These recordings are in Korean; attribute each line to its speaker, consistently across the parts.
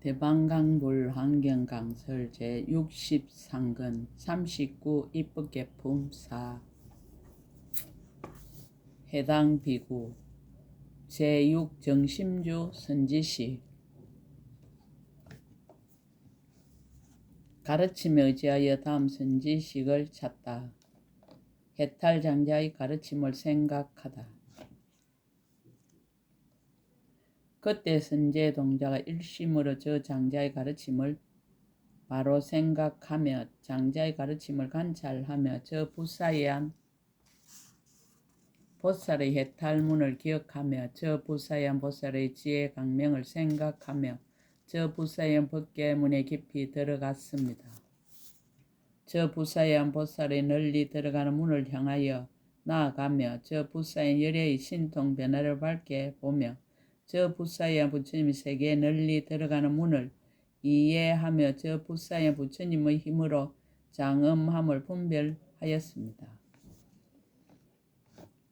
Speaker 1: 대방강불 환경강설 제63근 39 입법개품 4 해당 비구 제6정심주 선지시 가르침에 의지하여 다음 선지식을 찾다. 해탈장자의 가르침을 생각하다. 그때 선제 동자가 일심으로 저 장자의 가르침을 바로 생각하며 장자의 가르침을 관찰하며 저 부사에한 보살의 해탈문을 기억하며 저 부사에한 보살의 지혜 강명을 생각하며 저 부사에한 법계문에 깊이 들어갔습니다. 저 부사에한 보살의 널리 들어가는 문을 향하여 나아가며 저 부사의 열애의 신통 변화를 밝게 보며 저 부사에한 부처님의 세계에 널리 들어가는 문을 이해하며 저 부사에한 부처님의 힘으로 장엄함을 분별하였습니다.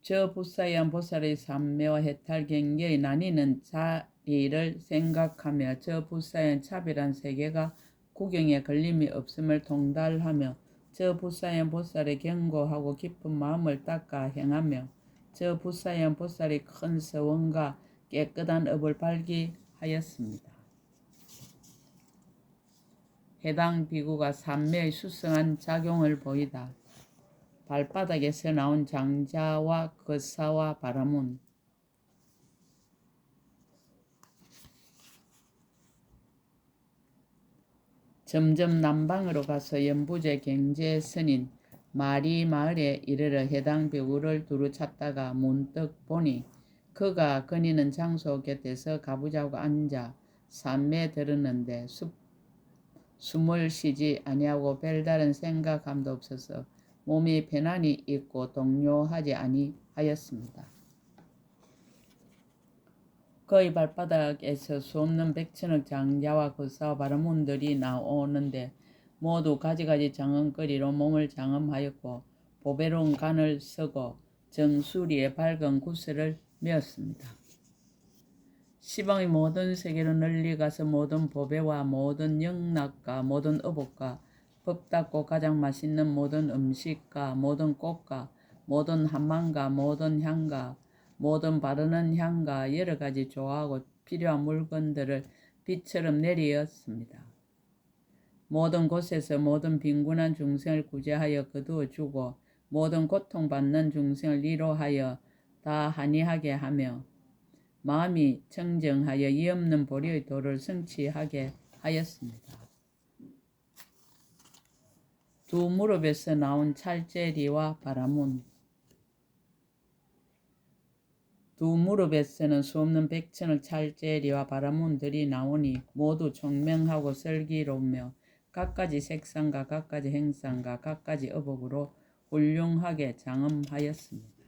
Speaker 1: 저 부사에한 보살의 삼매와 해탈 경계의 나뉘는 자리를 생각하며 저 부사에한 차별한 세계가 구경에 걸림이 없음을 통달하며 저 부사에한 보살의 견고하고 깊은 마음을 닦아 행하며 저 부사에한 보살의 큰 서원과 깨끗한 업을 발기하였습니다. 해당 비구가 삼매의 수성한 작용을 보이다. 발바닥에서 나온 장자와 거사와 바라문 점점 남방으로 가서 연부제 경제 선인 마리 마을에 이르러 해당 비구를 두루 찾다가 문득 보니 그가 거니는 장소 곁에서 가부좌고 앉아 삼매 들었는데 숨을 쉬지 아니하고 별다른 생각함도 없어서 몸이 편안히 있고 동요하지 아니하였습니다. 그의 발바닥에서 수없는 백천억 장자와 거사와 바라문들이 나오는데 모두 가지가지 장엄거리로 몸을 장엄하였고 보배로운 간을 쓰고 정수리에 밝은 구슬을 메었습니다. 시방의 모든 세계로 널리 가서 모든 보배와 모든 영락과 모든 의복과 법답고 가장 맛있는 모든 음식과 모든 꽃과 모든 한만과 모든 향과 모든 바르는 향과 여러 가지 좋아하고 필요한 물건들을 비처럼 내리었습니다. 모든 곳에서 모든 빈곤한 중생을 구제하여 거두어 주고 모든 고통받는 중생을 위로하여 다 한이하게 하며 마음이 청정하여 이 없는 보리의 도를 성취하게 하였습니다. 두 무릎에서 나온 찰제리와 바라문 두 무릎에서는 수없는 백천억 찰제리와 바라문들이 나오니 모두 총명하고 슬기로우며 각가지 색상과 각가지 행상과 각가지 의복으로 훌륭하게 장엄하였습니다.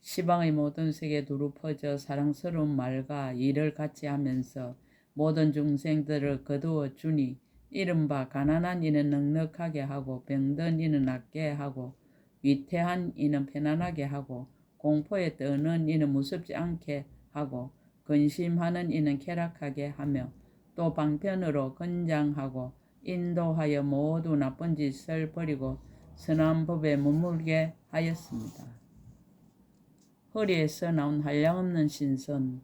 Speaker 1: 시방의 모든 세계에 두루 퍼져 사랑스러운 말과 일을 같이 하면서 모든 중생들을 거두어 주니 이른바 가난한 이는 넉넉하게 하고 병든 이는 낫게 하고 위태한 이는 편안하게 하고 공포에 떠는 이는 무섭지 않게 하고 근심하는 이는 쾌락하게 하며 또 방편으로 건장하고 인도하여 모두 나쁜 짓을 버리고 선한 법에 머물게 하였습니다. 허리에서 나온 한량없는 신선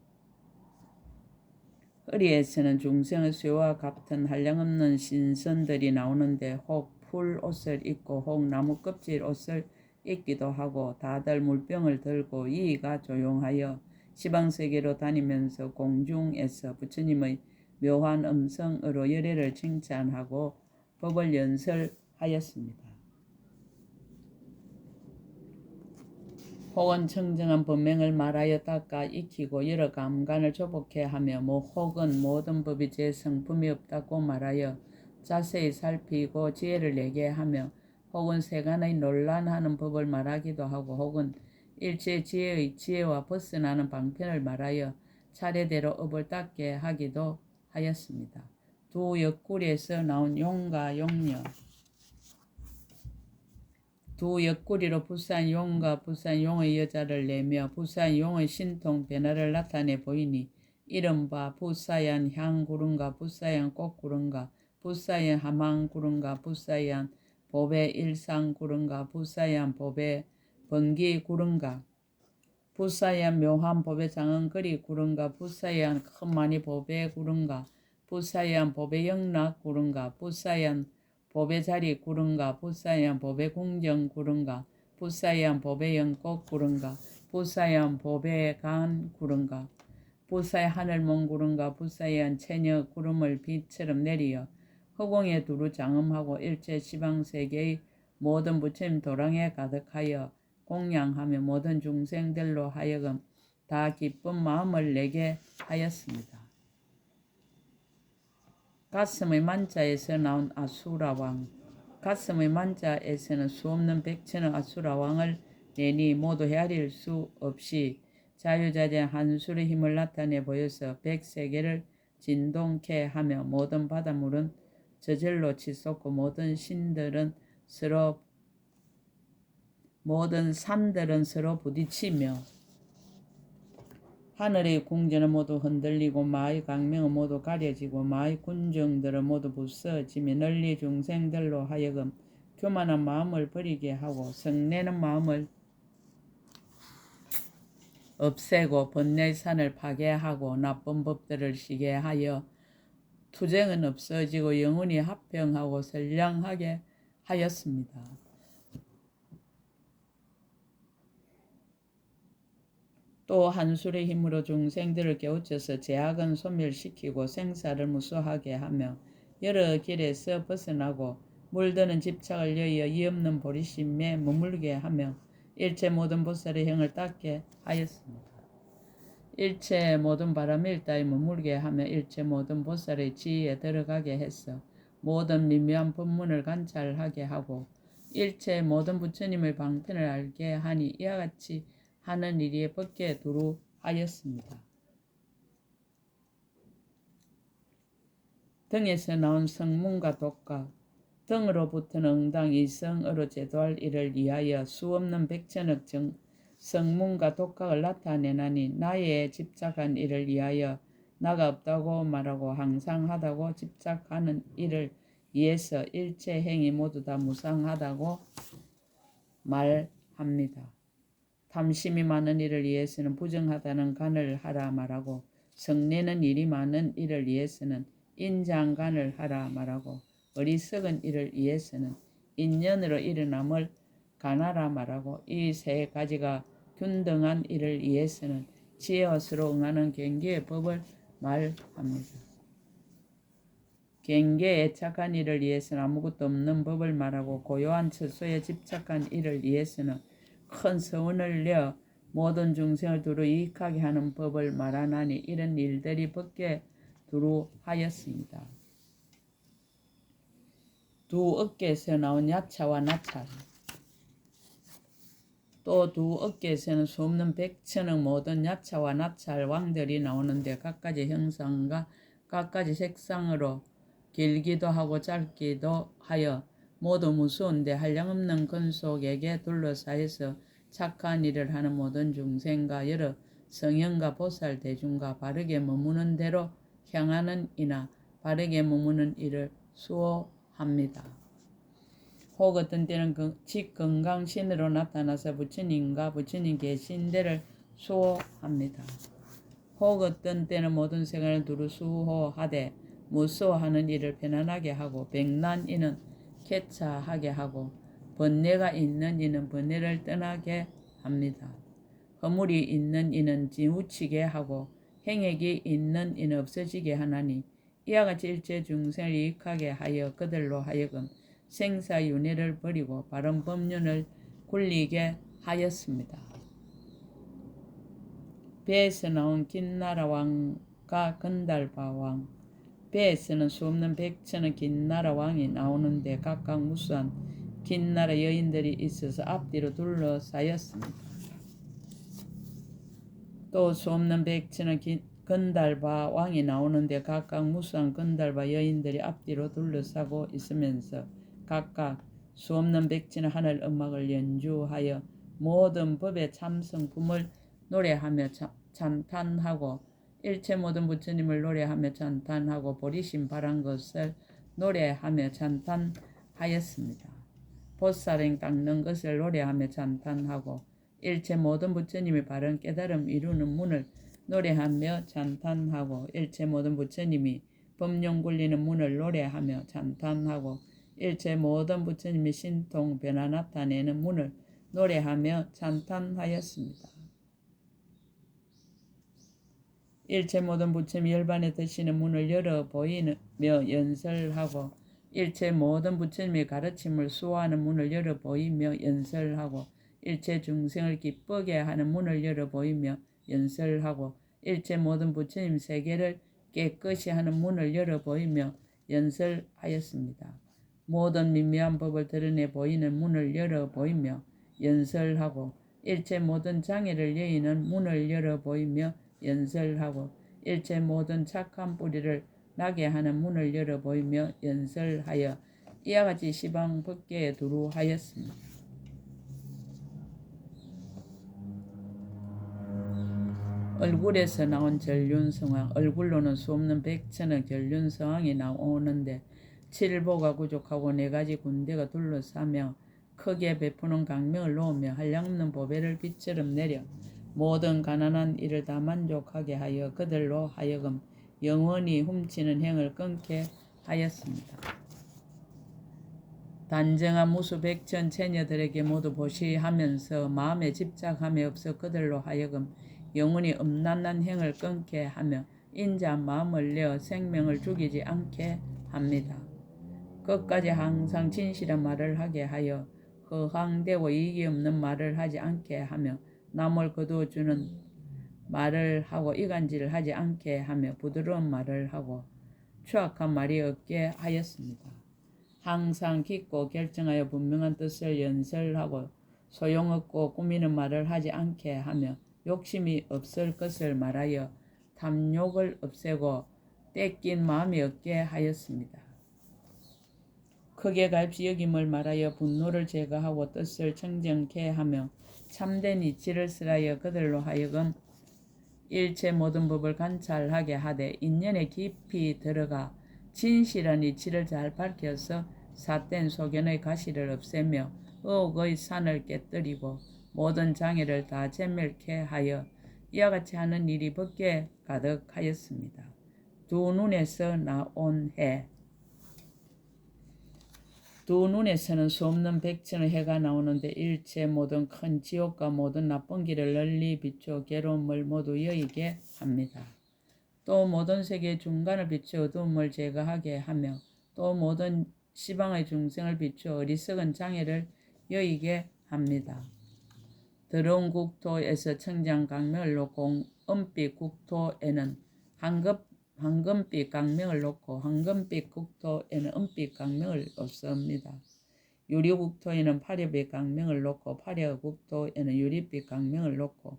Speaker 1: 허리에서는 중생의 쇠와 같은 한량없는 신선들이 나오는데 혹 풀 옷을 입고 혹 나무 껍질 옷을 입기도 하고 다들 물병을 들고 이의가 조용하여 시방세계로 다니면서 공중에서 부처님의 묘한 음성으로 열애를 칭찬하고 법을 연설하였습니다. 혹은 청정한 법명을 말하여 닦아 익히고 여러 감관을 조복해 하며 혹은 모든 법이 제 성품이 없다고 말하여 자세히 살피고 지혜를 내게 하며 혹은 세간의 논란하는 법을 말하기도 하고 혹은 일체 지혜의 지혜와 벗어나는 방편을 말하여 차례대로 업을 닦게 하기도 하였습니다. 두 옆구리에서 나온 용과 용녀 두 옆구리로 부산 용과 부산 용의 여자를 내며 부산 용의 신통 변화를 나타내 보이니 이른바 붓사이한 향구른가 붓사이한 꽃구른가 붓사이한 하망구른가 붓사이한 법의 일상구른가 붓사이한 법의 번기구른가 붓사이한 묘한 법의 장은거리 구른가 붓사이한 큰많이 법의 구른가 붓사이한 법의 영락 구른가 붓사이한 법의 자리 구른가 붓사이한 법의 궁정 구른가 붓사이한 법의 영꽃 구른가 붓사이한 법의 간 구른가 붓사이 하늘 먼 구른가 붓사이한 체녀 구름을 빛처럼 내리어 허공에 두루 장엄하고 일체 시방세계의 모든 부처님 도랑에 가득하여 공양하며 모든 중생들로 하여금 다 기쁜 마음을 내게 하였습니다. 가슴의 만자에서 나온 아수라왕 가슴의 만자에서는 수없는 백천의 아수라왕을 내니 모두 헤아릴 수 없이 자유자재한 한술의 힘을 나타내 보여서 백세계를 진동케 하며 모든 바닷물은 저절로 치솟고 모든 산들은 서로 부딪히며 하늘의 궁전은 모두 흔들리고 마의 강명은 모두 가려지고 마의 군정들은 모두 부서지며 널리 중생들로 하여금 교만한 마음을 버리게 하고 성내는 마음을 없애고 번뇌의 산을 파괴하고 나쁜 법들을 쉬게 하여 투쟁은 없어지고 영혼이 합평하고 선량하게 하였습니다. 또 한술의 힘으로 중생들을 깨우쳐서 제약은 소멸시키고 생사를 무수하게 하며 여러 길에서 벗어나고 물드는 집착을 여의어 이없는 보리심에 머물게 하며 일체 모든 보살의 형을 닦게 하였습니다. 일체 모든 바람일다에 머물게 하며 일체 모든 보살의 지혜에 들어가게 했어 모든 미묘한 법문을 관찰하게 하고 일체 모든 부처님의 방편을 알게 하니 이와 같이 하는 일이 법계에 두루 하였습니다. 등에서 나온 성문과 독각 등으로부터는 응당 이성으로 제도할 일을 위하여 수없는 백천억 성문과 독각을 나타내나니 나에 집착한 일을 위하여 나가 없다고 말하고 항상 하다고 집착하는 일을 위해서 일체 행위 모두 다 무상하다고 말합니다. 탐심이 많은 일을 위해서는 부정하다는 간을 하라 말하고 성내는 일이 많은 일을 위해서는 인장간을 하라 말하고 어리석은 일을 위해서는 인연으로 일어남을 간하라 말하고 이 세 가지가 균등한 일을 위해서는 지혜와 서로 응하는 경계의 법을 말합니다. 경계에 착한 일을 위해서는 아무것도 없는 법을 말하고 고요한 처소에 집착한 일을 위해서는 큰 서원을 내어 모든 중생을 두루 이익하게 하는 법을 말하나니 이런 일들이 법계에 두루 하였습니다. 두 어깨에서 나온 야차와 나찰 또 두 어깨에서는 수없는 백천억 모든 야차와 나찰 왕들이 나오는데 각가지 형상과 각가지 색상으로 길기도 하고 짧기도 하여 모두 무서운데 한량없는 근속에게 둘러싸여서 착한 일을 하는 모든 중생과 여러 성현과 보살 대중과 바르게 머무는 대로 향하는 이나 바르게 머무는 일을 수호합니다. 혹 어떤 때는 직건강신으로 나타나서 부처님과 부처님 계신 데를 수호합니다. 혹 어떤 때는 모든 생활을 두루 수호하되 무수하는 일을 편안하게 하고 백난 이는 쾌차하게 하고 번뇌가 있는 이는 번뇌를 떠나게 합니다. 허물이 있는 이는 지우치게 하고 행액이 있는 이는 없어지게 하나니 이와 같이 일체 중생을 이익하게 하여 그들로 하여금 생사윤회를 버리고 바른 법륜을 굴리게 하였습니다. 배에서 나온 긴나라 왕과 건달바 왕 배에서는 수없는 백천의 긴나라 왕이 나오는데 각각 무수한 긴나라 여인들이 있어서 앞뒤로 둘러싸였습니다. 또 수없는 백천의 건달바 왕이 나오는데 각각 무수한 건달바 여인들이 앞뒤로 둘러싸고 있으면서 각각 수없는 백천의 하늘 음악을 연주하여 모든 법의 참성품을 노래하며 찬탄하고 일체 모든 부처님을 노래하며 찬탄하고 버리심 바란 것을 노래하며 찬탄하였습니다. 보살행 닦는 것을 노래하며 찬탄하고 일체 모든 부처님이 바른 깨달음 이루는 문을 노래하며 찬탄하고 일체 모든 부처님이 법령 굴리는 문을 노래하며 찬탄하고 일체 모든 부처님이 신통 변화 나타내는 문을 노래하며 찬탄하였습니다. 일체 모든 부처님이 열반에 드시는 문을 열어 보이며 연설하고 일체 모든 부처님의 가르침을 수호하는 문을 열어 보이며 연설하고 일체 중생을 기쁘게 하는 문을 열어 보이며 연설하고 일체 모든 부처님 세계를 깨끗이 하는 문을 열어 보이며 연설하였습니다. 모든 미묘한 법을 드러내 보이는 문을 열어 보이며 연설하고 일체 모든 장애를 여의는 문을 열어 보이며 연설하고 일체 모든 착한 뿌리를 나게 하는 문을 열어 보이며 연설하여 이와 같이 시방 법계에 두루하였습니다. 얼굴에서 나온 전륜성왕, 얼굴로는 수없는 백천의 전륜성왕이 나오는데 칠보가 구족하고 4가지 군대가 둘러싸며 크게 베푸는 강명을 놓으며 한량없는 보배를 빛처럼 내려 모든 가난한 이를 다 만족하게 하여 그들로 하여금 영원히 훔치는 행을 끊게 하였습니다. 단정한 무수 백천 처녀들에게 모두 보시하면서 마음에 집착함이 없어 그들로 하여금 영원히 음란한 행을 끊게 하며 인자 마음을 내어 생명을 죽이지 않게 합니다. 끝까지 항상 진실한 말을 하게 하여 허황되고 이익이 없는 말을 하지 않게 하며 남을 거두어주는 말을 하고 이간질을 하지 않게 하며 부드러운 말을 하고 추악한 말이 없게 하였습니다. 항상 깊고 결정하여 분명한 뜻을 연설하고 소용없고 꾸미는 말을 하지 않게 하며 욕심이 없을 것을 말하여 탐욕을 없애고 떼낀 마음이 없게 하였습니다. 크게 갈피 여김을 말하여 분노를 제거하고 뜻을 청정케 하며 참된 이치를 쓰라여 그들로 하여금 일체 모든 법을 관찰하게 하되 인연에 깊이 들어가 진실한 이치를 잘 밝혀서 삿된 소견의 가시를 없애며 의혹의 산을 깨뜨리고 모든 장애를 다 제멸케 하여 이와 같이 하는 일이 법계에 가득하였습니다. 두 눈에서 나온 해. 두 눈에서는 수없는 백천의 해가 나오는데 일체 모든 큰 지옥과 모든 나쁜 길을 널리 비추어 괴로움을 모두 여의게 합니다. 또 모든 세계의 중간을 비추어 어두움을 제거하게 하며 또 모든 시방의 중생을 비추어 어리석은 장애를 여의게 합니다. 더러운 국토에서 청정 강명을 놓고 은빛 국토에는 황금빛 강명을 놓고 황금빛 국토에는 은빛 강명을 놓습니다. 유리 국토에는 파려빛 강명을 놓고 파려 국토에는 유리빛 강명을 놓고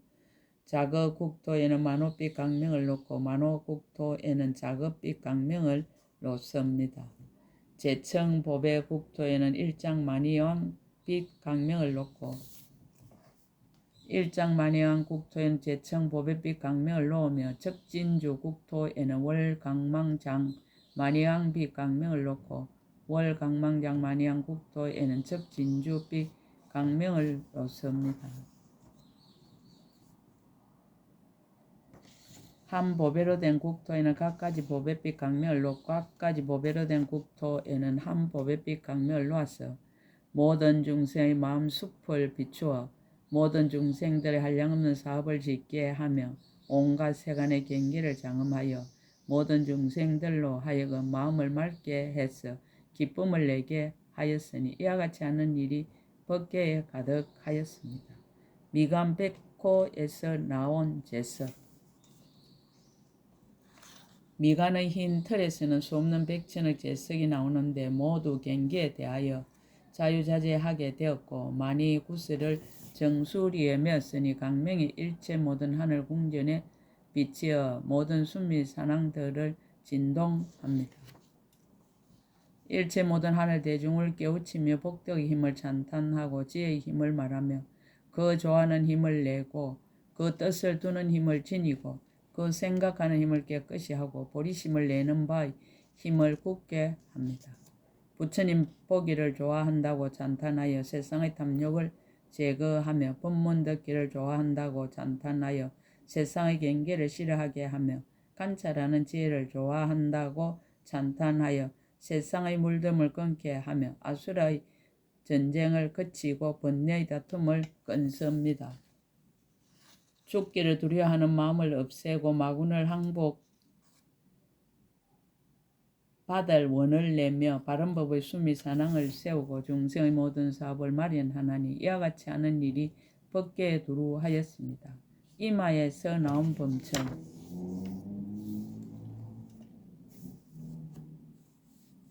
Speaker 1: 자거 국토에는 만호빛 강명을 놓고 만호 국토에는 자거빛 강명을 놓습니다. 제청 보배 국토에는 일장만이왕빛 강명을 놓고 일장만이왕 국토에는 제청 보배빛 강명을 놓으며 적진주 국토에는 월강망장 만이왕빛 강명을 놓고 월강망장 만이왕 국토에는 적진주빛 강명을 놓습니다. 한 보배로 된 국토에는 각가지 보배빛 강명을 놓고 각가지 보배로 된 국토에는 한 보배빛 강명을 놓아서 모든 중생의 마음 숲을 비추어 모든 중생들의 한량없는 사업을 짓게 하며 온갖 세간의 경계를 장엄하여 모든 중생들로 하여금 마음을 맑게 해서 기쁨을 내게 하였으니 이와 같이 하는 일이 법계에 가득하였습니다. 미간 백호에서 나온 제석. 미간의 흰 틀에서는 수없는 백천의 제석이 나오는데 모두 경계에 대하여 자유자재하게 되었고 많이 구슬을 정수리에 메었으니 강명이 일체 모든 하늘 궁전에 비치어 모든 순미 산왕들을 진동합니다. 일체 모든 하늘 대중을 깨우치며 복덕의 힘을 찬탄하고 지혜의 힘을 말하며 그 좋아하는 힘을 내고 그 뜻을 두는 힘을 지니고 그 생각하는 힘을 깨끗이 하고 보리심을 내는 바의 힘을 굳게 합니다. 부처님 보기를 좋아한다고 찬탄하여 세상의 탐욕을 제거하며 법문 듣기를 좋아한다고 찬탄하여 세상의 경계를 싫어하게 하며 관찰하는 지혜를 좋아한다고 찬탄하여 세상의 물듦을 끊게 하며 아수라의 전쟁을 그치고 번뇌의 다툼을 끊습니다. 죽기를 두려워하는 마음을 없애고 마군을 항복받을 원을 내며 바른 법의 수미 산항을 세우고 중생의 모든 사업을 마련하나니 이와 같이 하는 일이 법계에 두루하였습니다. 이마에서 나온 범천.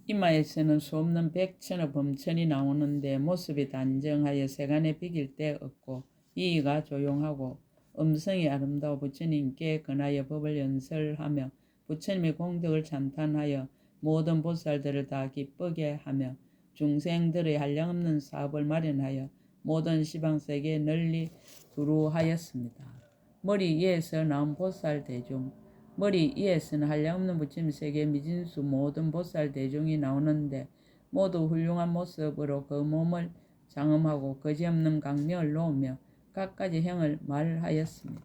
Speaker 1: 이마에서는 수없는 백천의 범천이 나오는데 모습이 단정하여 세간에 비길 데 없고 이의가 조용하고 음성이 아름다워 부처님께 근하여 법을 연설하며 부처님의 공덕을 찬탄하여 모든 보살들을 다 기쁘게 하며 중생들의 한량없는 사업을 마련하여 모든 시방세계에 널리 두루하였습니다. 머리 위에서 나온 보살 대중. 머리 위에서는 한량없는 부처님 세계 미진수 모든 보살 대중이 나오는데 모두 훌륭한 모습으로 그 몸을 장엄하고 거지없는 강명을 놓으며 갖가지 행을 말하였습니다.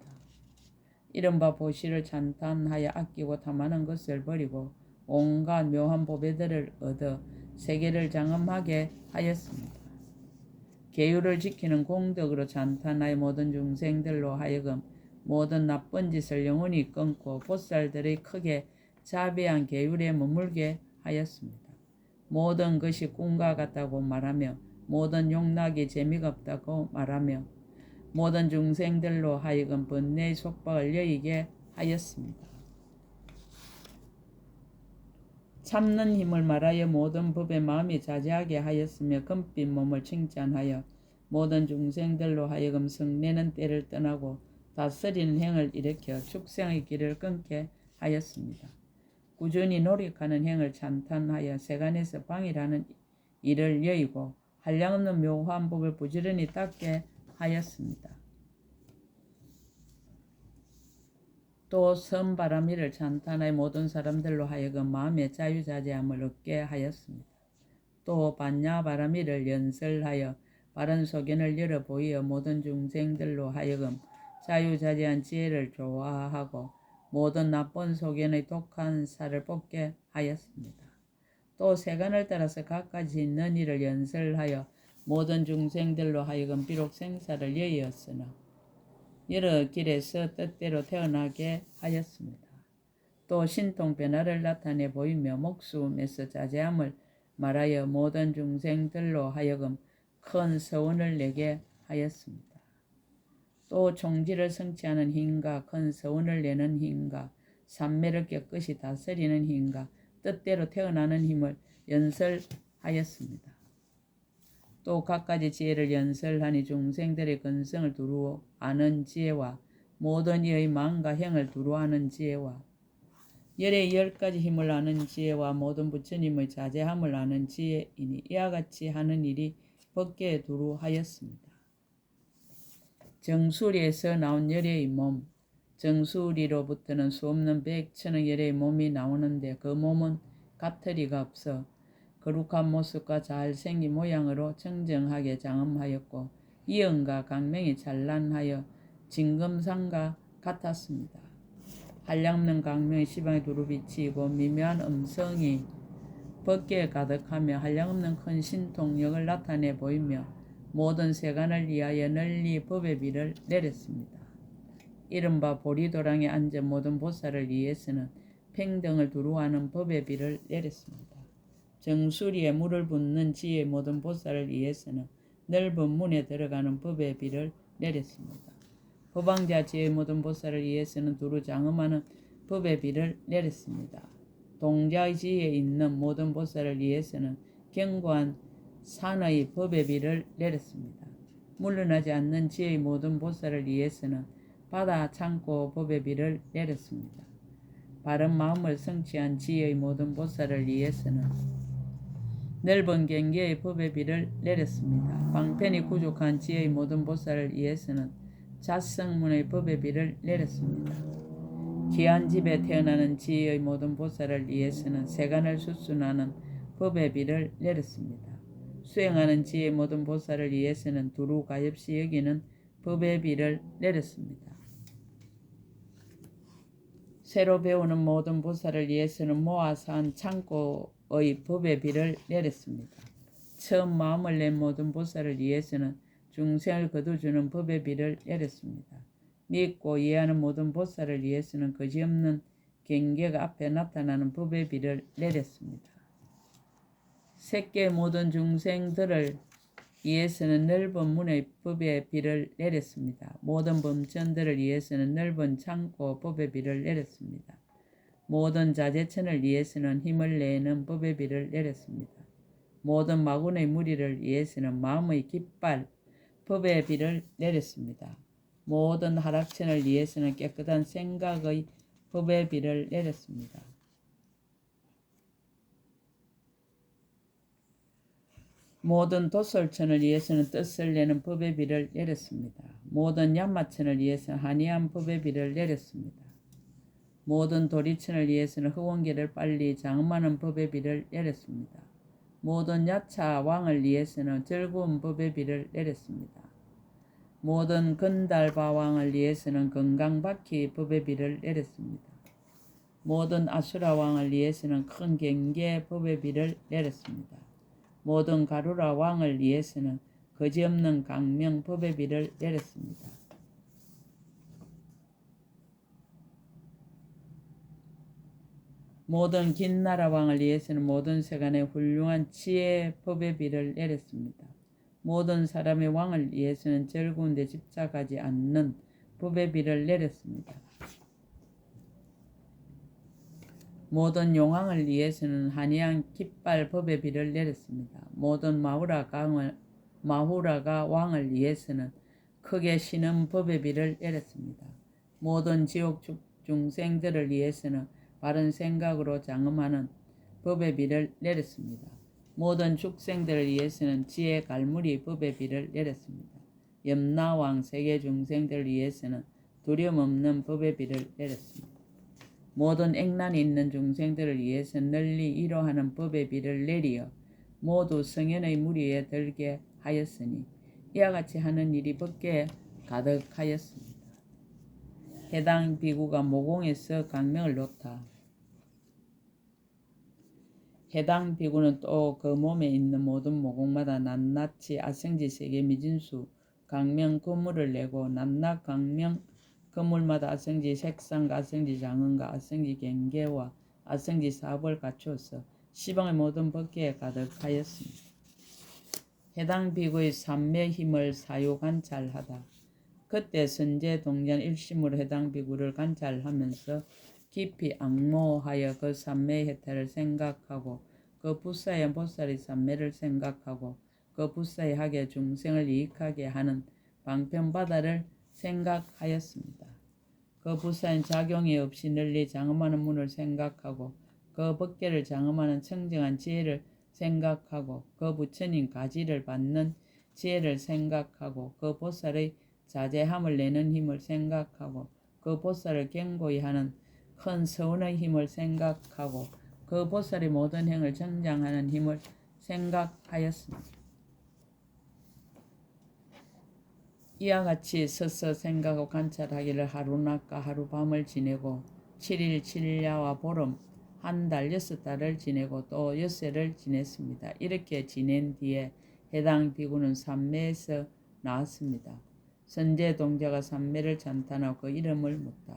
Speaker 1: 이른바 보시를 찬탄하여 아끼고 탐하는 것을 버리고 온갖 묘한 보배들을 얻어 세계를 장엄하게 하였습니다. 계율을 지키는 공덕으로 찬탄하여 모든 중생들로 하여금 모든 나쁜 짓을 영원히 끊고 보살들의 크게 자비한 계율에 머물게 하였습니다. 모든 것이 꿈과 같다고 말하며 모든 욕락이 재미가 없다고 말하며 모든 중생들로 하여금 번뇌의 속박을 여의게 하였습니다. 참는 힘을 말하여 모든 법에 마음이 자제하게 하였으며 금빛 몸을 칭찬하여 모든 중생들로 하여금 성내는 때를 떠나고 다스리는 행을 일으켜 축생의 길을 끊게 하였습니다. 꾸준히 노력하는 행을 찬탄하여 세간에서 방일하는 일을 여의고 한량없는 묘한 법을 부지런히 닦게 하였습니다. 또 선바람이를 찬탄하여 모든 사람들로 하여금 마음의 자유자재함을 얻게 하였습니다. 또 반야바라미를 연설하여 바른 소견을 열어 보이어 모든 중생들로 하여금 자유자재한 지혜를 좋아하고 모든 나쁜 소견의 독한 살을 뽑게 하였습니다. 또 세간을 따라서 갖가지 있는 일을 연설하여 모든 중생들로 하여금 비록 생사를 여의었으나 여러 길에서 뜻대로 태어나게 하였습니다. 또 신통 변화를 나타내 보이며 목숨에서 자제함을 말하여 모든 중생들로 하여금 큰 서원을 내게 하였습니다. 또 총지를 성취하는 힘과 큰 서원을 내는 힘과 삼매를 깨끗이 다스리는 힘과 뜻대로 태어나는 힘을 연설하였습니다. 또 갖가지 지혜를 연설하니 중생들의 근성을 두루 아는 지혜와 모든 이의 마음과 행을 두루 아는 지혜와 열의 10가지 힘을 아는 지혜와 모든 부처님의 자제함을 아는 지혜이니 이와 같이 하는 일이 법계에 두루 하였습니다. 정수리에서 나온 열의 몸. 정수리로부터는 수없는 백천의 열의 몸이 나오는데 그 몸은 가터리가 없어 거룩한 모습과 잘생긴 모양으로 정정하게 장엄하였고 이언과 강명이 찬란하여 진금상과 같았습니다. 한량없는 강명이 시방에 두루 비치고 미묘한 음성이 법계에 가득하며 한량없는 큰 신통력을 나타내 보이며 모든 세간을 위하여 널리 법의 비를 내렸습니다. 이른바 보리도랑에 앉은 모든 보살을 위해서는 평등을 두루하는 법의 비를 내렸습니다. 정수리에 물을 붓는 지혜의 모든 보살을 위해서는 넓은 문에 들어가는 법의 비를 내렸습니다. 법왕자 지혜의 모든 보살을 위해서는 두루 장엄하는 법의 비를 내렸습니다. 동자의 지혜에 있는 모든 보살을 위해서는 견고한 산의 법의 비를 내렸습니다. 물러나지 않는 지혜의 모든 보살을 위해서는 바다 창고 법의 비를 내렸습니다. 바른 마음을 성취한 지혜의 모든 보살을 위해서는 넓은 경계의 법의 비를 내렸습니다. 방편이 부족한 지혜의 모든 보살을 위해서는 자성문의 법의 비를 내렸습니다. 귀한 집에 태어나는 지의 모든 보살을 위해서는 세간을 수순하는 법의 비를 내렸습니다. 수행하는 지의 모든 보살을 위해서는 두루 가엾이 여기는 법의 비를 내렸습니다. 새로 배우는 모든 보살을 위해서는 모아서 한 창고의 법의 비를 내렸습니다. 처음 마음을 낸 모든 보살을 위해서는 중생을 거두주는 법의 비를 내렸습니다. 믿고 이해하는 모든 보살을 위해서는 거지없는 경계가 앞에 나타나는 법의 비를 내렸습니다. 세계 모든 중생들을 위해서는 넓은 문의 법의 비를 내렸습니다. 모든 범천들을 위해서는 넓은 창고 법의 비를 내렸습니다. 모든 자제천을 위해서는 힘을 내는 법의 비를 내렸습니다. 모든 마군의 무리를 위해서는 마음의 깃발 법의 비를 내렸습니다. 모든 하락천을 위해서는 깨끗한 생각의 법의 비를 내렸습니다. 모든 도솔천을 위해서는 뜻을 내는 법의 비를 내렸습니다. 모든 얀마천을 위해서는 한이한 법의 비를 내렸습니다. 모든 도리천을 위해서는 허원계를 빨리 장엄하는 법의 비를 내렸습니다. 모든 야차 왕을 위해서는 즐거운 법의 비를 내렸습니다. 모든 건달바 왕을 위해서는 건강바퀴 법의 비를 내렸습니다. 모든 아수라 왕을 위해서는 큰 경계 법의 비를 내렸습니다. 모든 가루라 왕을 위해서는 거지없는 강명 법의 비를 내렸습니다. 모든 긴나라 왕을 위해서는 모든 세간의 훌륭한 지혜 법의 비를 내렸습니다. 모든 사람의 왕을 위해서는 즐거운 데 집착하지 않는 법의 비를 내렸습니다. 모든 용왕을 위해서는 한이한 깃발 법의 비를 내렸습니다. 모든 마후라가 왕을 위해서는 크게 쉬는 법의 비를 내렸습니다. 모든 지옥 중생들을 위해서는 바른 생각으로 장엄하는 법의 비를 내렸습니다. 모든 축생들을 위해서는 지혜 갈무리 법의 비를 내렸습니다. 염라왕 세계 중생들을 위해서는 두려움 없는 법의 비를 내렸습니다. 모든 액난이 있는 중생들을 위해서 널리 이로하는 법의 비를 내리어 모두 성현의 무리에 들게 하였으니 이와 같이 하는 일이 법계에 가득하였습니다. 해당 비구가 모공에서 강명을 놓다. 해당 비구는 또 그 몸에 있는 모든 모공마다 낱낱이 아성지 세계 미진수 강명 건물을 내고 낱낱 강명 건물마다 아성지 색상과 아성지 장언과 아성지 경계와 아성지 사업을 갖추어서 시방의 모든 법계에 가득하였습니다. 해당 비구의 삼매 힘을 사유 관찰하다. 그때 선제 동전 일심으로 해당 비구를 관찰하면서 깊이 악모하여 그 삼매의 혜태를 생각하고 그 불사의 보살의 삼매를 생각하고 그 불사의 하게 중생을 이익하게 하는 방편바다를 생각하였습니다. 그 불사의 작용이 없이 널리 장엄하는 문을 생각하고 그 법계를 장엄하는 청정한 지혜를 생각하고 그 부처님 가지를 받는 지혜를 생각하고 그 보살의 자제함을 내는 힘을 생각하고 그 보살을 견고히 하는 큰 서운의 힘을 생각하고 그 보살의 모든 행을 정장하는 힘을 생각하였습니다. 이와 같이 서서 생각하고 관찰하기를 하루낮과 하루밤을 지내고 7일 7야와 보름 한 달 6달을 지내고 또 6세를 지냈습니다. 이렇게 지낸 뒤에 해당 비구는 삼매에서 나왔습니다. 선제 동자가 삼매를 찬탄하고 그 이름을 묻다.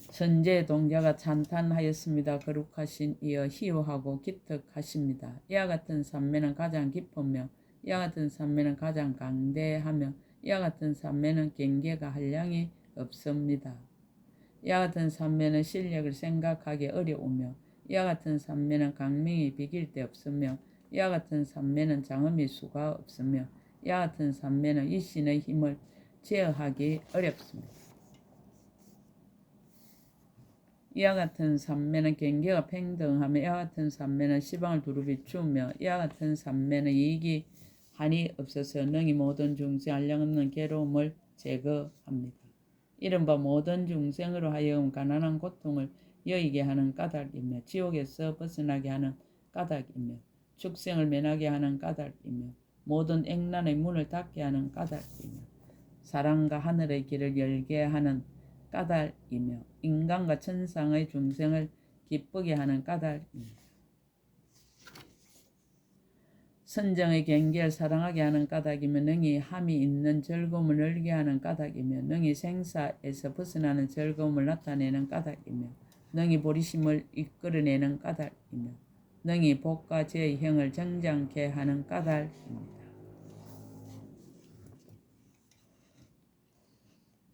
Speaker 1: 선제 동자가 찬탄하였습니다. 거룩하신 이어 희유하고 기특하십니다. 이와 같은 삼매는 가장 깊으며 이와 같은 삼매는 가장 강대하며 이와 같은 삼매는 경계가 한량이 없습니다. 이와 같은 삼매는 실력을 생각하기 어려우며 이와 같은 삼매는 강명이 비길 데 없으며 이와 같은 삼매는 장엄이 수가 없으며 이와 같은 삼매는 이신의 힘을 제어하기 어렵습니다. 이와 같은 삼매는 경계가 평등하며 이와 같은 삼매는 시방을 두루 비추며 이와 같은 삼매는 이익이 한이 없어서 능히 모든 중생 한량없는 괴로움을 제거합니다. 이른바 모든 중생으로 하여금 가난한 고통을 여의게 하는 까닭이며 지옥에서 벗어나게 하는 까닭이며 축생을 면하게 하는 까닭이며 모든 액난의 문을 닫게 하는 까닭이며 사랑과 하늘의 길을 열게 하는 까닭이며 인간과 천상의 중생을 기쁘게 하는 까닭입니다. 선정의 경계를 사랑하게 하는 까닭이며 능히 함이 있는 즐거움을 늘게 하는 까닭이며 능히 생사에서 벗어나는 즐거움을 나타내는 까닭이며 능히 보리심을 이끌어내는 까닭이며 능히 복과 죄의 형을 정장케 하는 까닭입니다.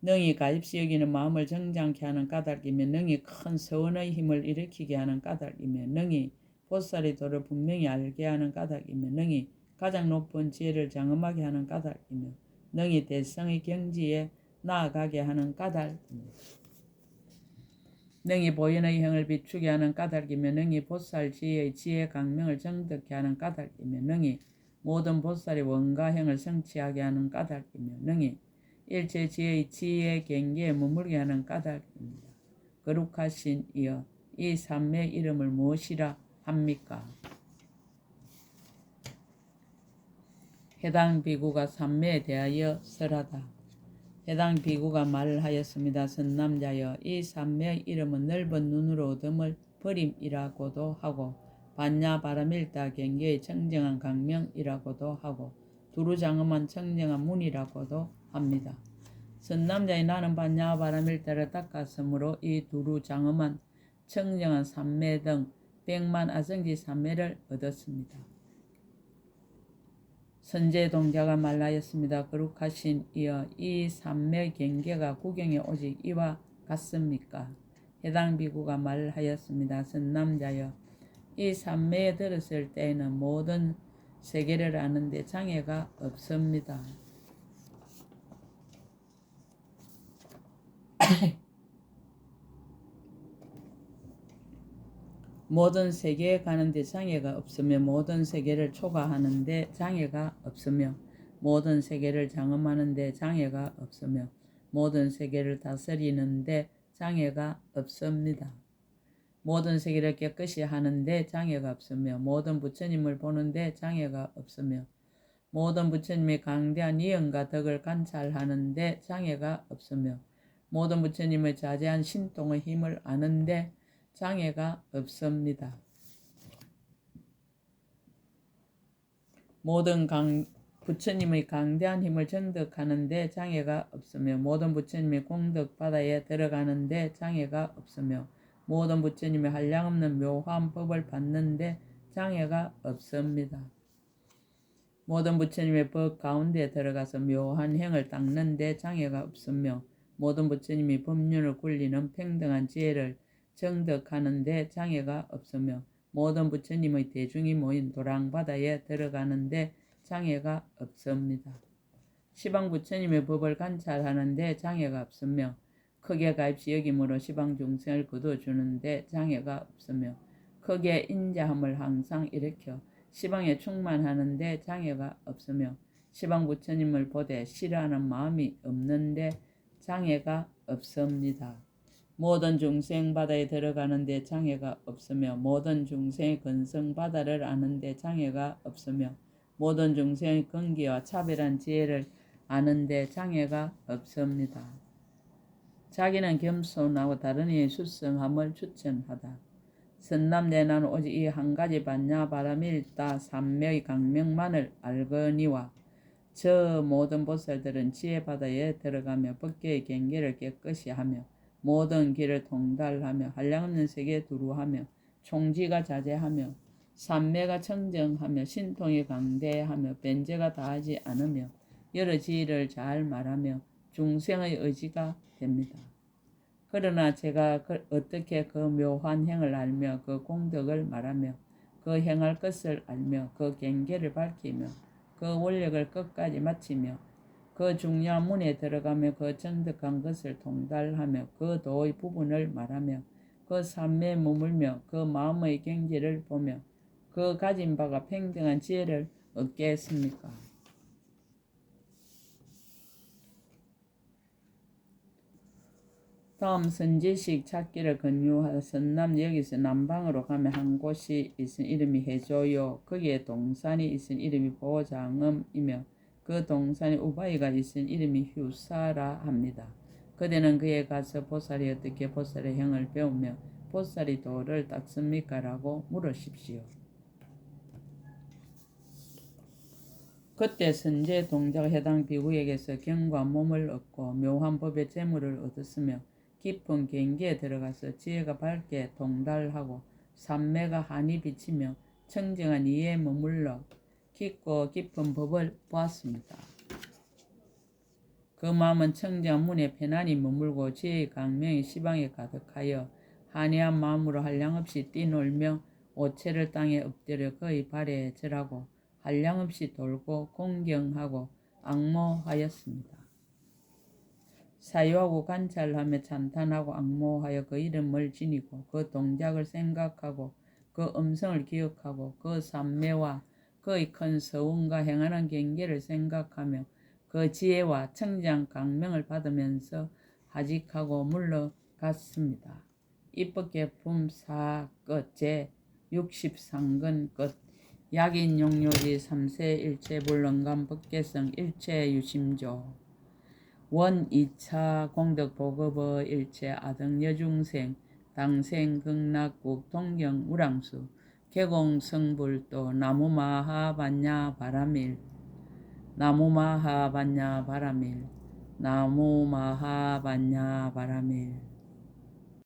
Speaker 1: 능히 가십시 여기는 마음을 정장케 하는 까닭이며 능히 큰 서원의 힘을 일으키게 하는 까닭이며 능히 보살의 도를 분명히 알게 하는 까닭이며 능히 가장 높은 지혜를 장엄하게 하는 까닭이며 능히 대성의 경지에 나아가게 하는 까닭입니다. 능히 보현의 형을 비추게 하는 까닭이며 능히 보살 지혜의 지혜 강명을 정득케 하는 까닭이며 능히 모든 보살의 원과 형을 성취하게 하는 까닭이며 능히 일체 지혜의 지혜 경계에 머물게 하는 까닭입니다. 거룩하신 이여 이 삼매의 이름을 무엇이라 합니까? 해당 비구가 삼매에 대하여 설하다. 해당 비구가 말하였습니다. 선남자여 이 삼매의 이름은 넓은 눈으로 얻음을 버림이라고도 하고 반야바라밀다 경계의 청정한 강명이라고도 하고 두루장엄한 청정한 문이라고도 합니다. 선남자의 나는 반야바라밀다를 닦았으므로 이 두루장엄한 청정한 삼매 등 100만 아성지 삼매를 얻었습니다. 선제동자가 말하였습니다. 거룩하신 이여 이 삼매 경계가 구경에 오직 이와 같습니까? 해당 비구가 말하였습니다. 선남자여 이 삼매에 들었을 때에는 모든 세계를 아는데 장애가 없습니다. 모든 세계에 가는데 장애가 없으며 모든 세계를 초과하는데 장애가 없으며 모든 세계를 장엄하는데 장애가 없으며 모든 세계를 다스리는데 장애가 없습니다. 모든 세계를 깨끗이 하는데 장애가 없으며 모든 부처님을 보는데 장애가 없으며 모든 부처님의 강대한 이연과 덕을 관찰하는데 장애가 없으며 모든 부처님의 자제한 신통의 힘을 아는데 장애가 없습니다. 모든 부처님의 강대한 힘을 정득하는데 장애가 없으며 모든 부처님의 공덕 바다에 들어가는데 장애가 없으며 모든 부처님의 한량없는 묘한 법을 받는데 장애가 없습니다. 모든 부처님의 법 가운데 들어가서 묘한 행을 닦는데 장애가 없으며 모든 부처님이 법륜을 굴리는 평등한 지혜를 정득하는데 장애가 없으며 모든 부처님의 대중이 모인 도랑바다에 들어가는데 장애가 없습니다. 시방 부처님의 법을 관찰하는데 장애가 없으며 크게 가입시 여김으로 시방 중생을 거둬주는데 장애가 없으며 크게 인자함을 항상 일으켜 시방에 충만하는데 장애가 없으며 시방 부처님을 보되 싫어하는 마음이 없는데 장애가 없습니다. 모든 중생 바다에 들어가는데 장애가 없으며 모든 중생의 근성 바다를 아는데 장애가 없으며 모든 중생의 근기와 차별한 지혜를 아는데 장애가 없습니다. 자기는 겸손하고 다른 이의 수성함을 추천하다. 선남대 나는 오직 이 한 가지 반야바라밀다 삼매의 강명만을 알거니와 저 모든 보살들은 지혜바다에 들어가며 법계의 경계를 깨끗이 하며 모든 길을 통달하며 한량없는 세계에 두루하며 총지가 자제하며 삼매가 청정하며 신통이 강대하며 변제가 다하지 않으며 여러 지혜를 잘 말하며 중생의 의지가 됩니다. 그러나 제가 어떻게 그 묘한 행을 알며 그 공덕을 말하며 그 행할 것을 알며 그 경계를 밝히며 그 원력을 끝까지 마치며 그 중요한 문에 들어가며 그 정득한 것을 통달하며 그 도의 부분을 말하며 그 삼매에 머물며 그 마음의 경지를 보며 그 가진 바가 평등한 지혜를 얻겠습니까? 다음 선지식 찾기를 권유하다. 선남 여기서 남방으로 가면 한 곳이 있은 이름이 해조요. 거기에 동산이 있은 이름이 보장음이며 그 동산에 우바이가 있은 이름이 휴사라 합니다. 그대는 그에 가서 보살이 어떻게 보살의 형을 배우며 보살이 도를 닦습니까? 라고 물으십시오. 그때 선제 동자가 해당 비구에게서 경과 몸을 얻고 묘한 법의 재물을 얻었으며 깊은 경계에 들어가서 지혜가 밝게 동달하고 삼매가 환히 비치며 청정한 이에 머물러 깊고 깊은 법을 보았습니다. 그 마음은 청정한 문에 편안히 머물고 지혜의 강명이 시방에 가득하여 한이한 마음으로 한량없이 뛰놀며 오체를 땅에 엎드려 그의 발에 절하고 한량없이 돌고 공경하고 앙모하였습니다. 사유하고 관찰하며 찬탄하고 앙모하여 그 이름을 지니고 그 동작을 생각하고 그 음성을 기억하고 그 삼매와 그의 큰 서운과 행하는 경계를 생각하며 그 지혜와 청장 강명을 받으면서 하직하고 물러갔습니다. 입법계품 4끝 제 63근 끝 약인용료지 3세 일체 불능감 법계성 일체 유심조 원 2차 공덕보급의 일체 아등여중생 당생 극락국 동경 우랑수 개공성불도 나무마하반야 바라밀 나무마하반야 바라밀 나무마하반야 바라밀